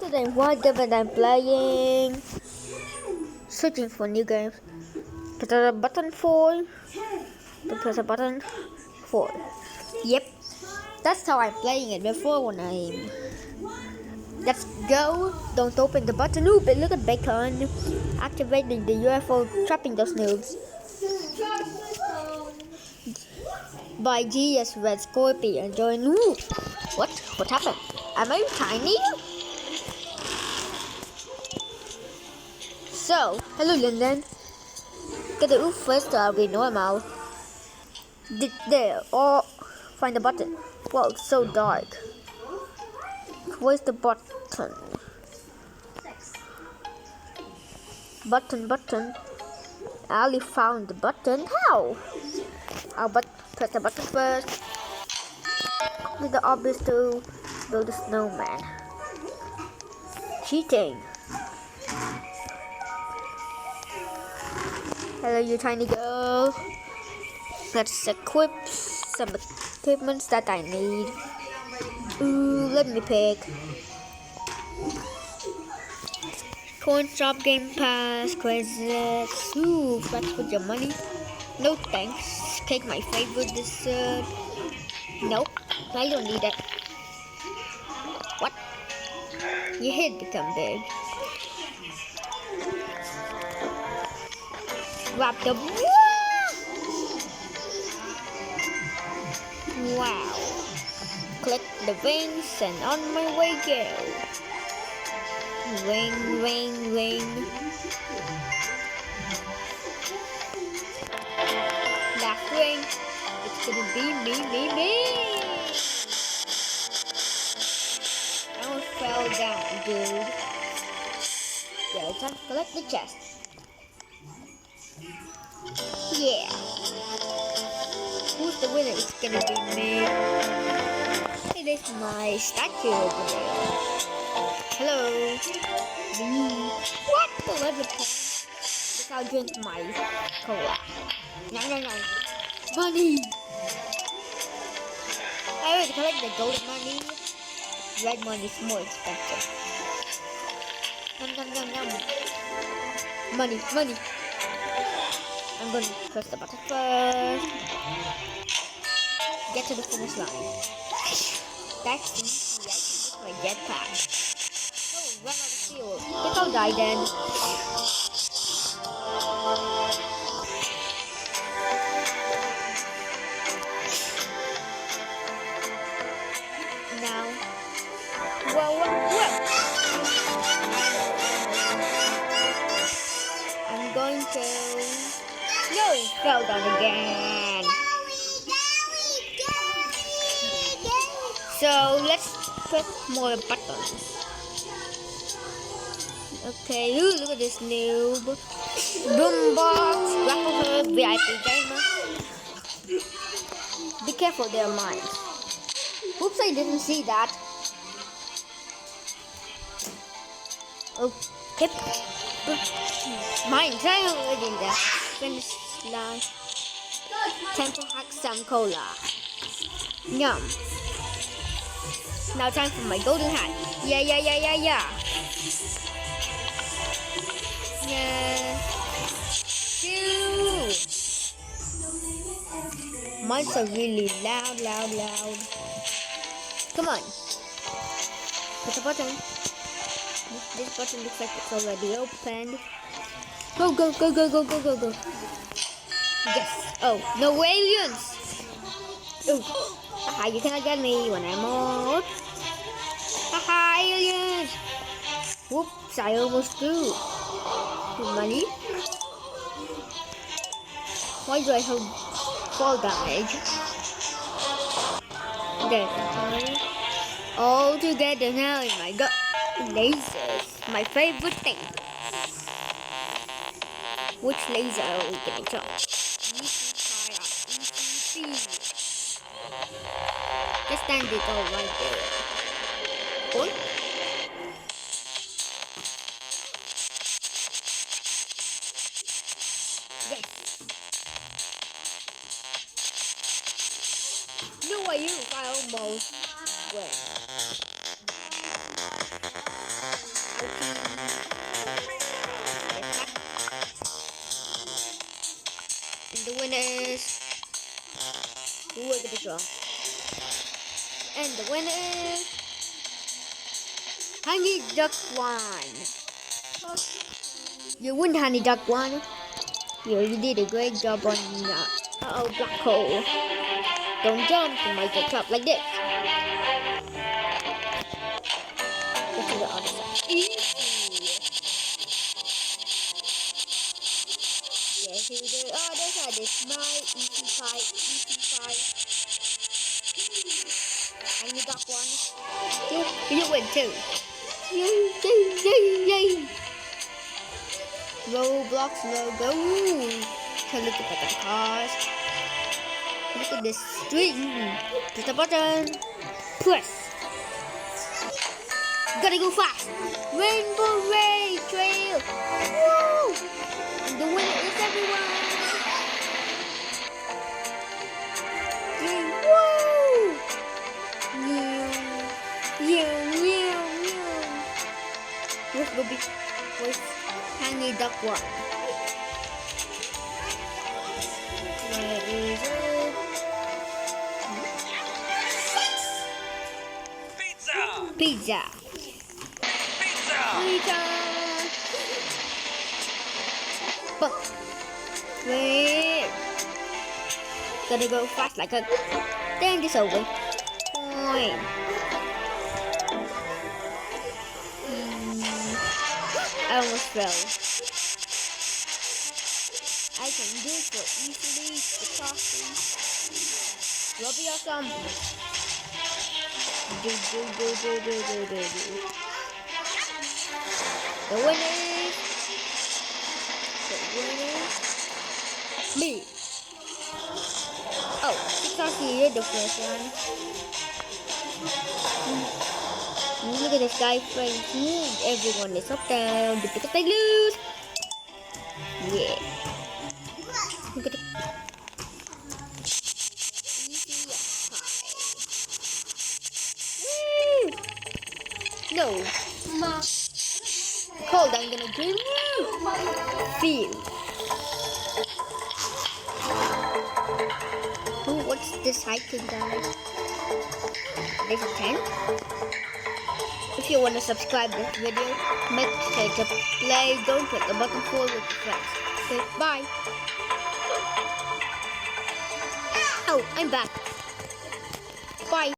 Today, what game I'm playing? Searching for new games. Press a button 4. Then press a button 4. Yep, that's how I'm playing it before when I'm. Let's go. Don't open the button. Ooh, but look at Bacon. Activating the UFO, trapping those noobs. By GS Red Scorpion. Join. Ooh, what? What happened? Am I tiny? So, hello London. Get the oof first, I'll be normal. There, or find the button. Whoa, it's so dark. Where's the button? Button. I only found the button. How? I'll press the button first. With the obvious to build a snowman. Cheating. Hello, you tiny girl. Let's equip some equipments that I need. Ooh, let me pick. Corn Shop, Game Pass, Quizlet. Ooh, let's put your money. No thanks. Cake, my favorite dessert. Nope, I don't need it. What? Your head become big. Grab the. Wow. Click the wings and on my way go. Ring. Last ring. It's gonna be me. I almost fell down, dude. Yeah, time to collect the chest. Yeah. Who's the winner? It's gonna be me. It is my statue over there. Hello. Me. What? 11 points. Guess I'll drink my cola. No. Money. I already collect the gold money. Red money is more expensive. Nom. Money. I'm gonna press the button first. Get to the finish line. That's my jetpack. Oh, run out of fuel. Think I'll die then. Now. Whoa. I'm going to. No, it fell down again. So let's press more buttons. Okay, ooh, look at this noob. Boombox, Grapple Hook, VIP Gamer. Be careful, they're mine. Oops, I didn't see that. Oh, hip. Mine, try already there. Finish line. Time to hack some cola. Yum. Now time for my golden hat. Yeah. Yeah. Phew. Mine's are really loud. Come on. Press the button. This button looks like it's already opened. Go. Yes. Oh, no aliens. Oh. Haha, you cannot get me when I'm out. Haha, aliens. Whoops, I almost do. Money. Why do I have fall damage? There. All together now in my gut. Lasers, my favorite thing. Which laser are we gonna try? Just stand it all right there. What? Yes. No, I almost went. And the winner is Honey Duck 1. You win, Honey Duck 1. You did a great job on black hole. Don't jump to make it top like this. Go to the other side. Easy. Yeah, to the other side is my easy pie, And you got one. You win too. Yay. Roblox logo. So look at the cars. Look at this string. Press the button. Press. Gotta go fast. Rainbow Ray Trail. Woo! And the winner is everyone. Woo! Where's Bobby? Where's Honey Duck 1? Where is it? Pizza. But wait. Gotta go fast like a. Then it's over. Fine. I almost fell. I can do it so easily. The coffee. Will be awesome. Do. The winner is me. Oh, because you're the first one. Look at this guy, friends. Everyone is up down because they lose. Yeah. Look at the easy pie. No. Cold, I'm gonna give you. Feel. Oh, what's this hiking, guys? There's a tent. If you want to subscribe this video, make sure to play. Don't click the button for with your friends. Okay, bye. Oh, I'm back. Bye.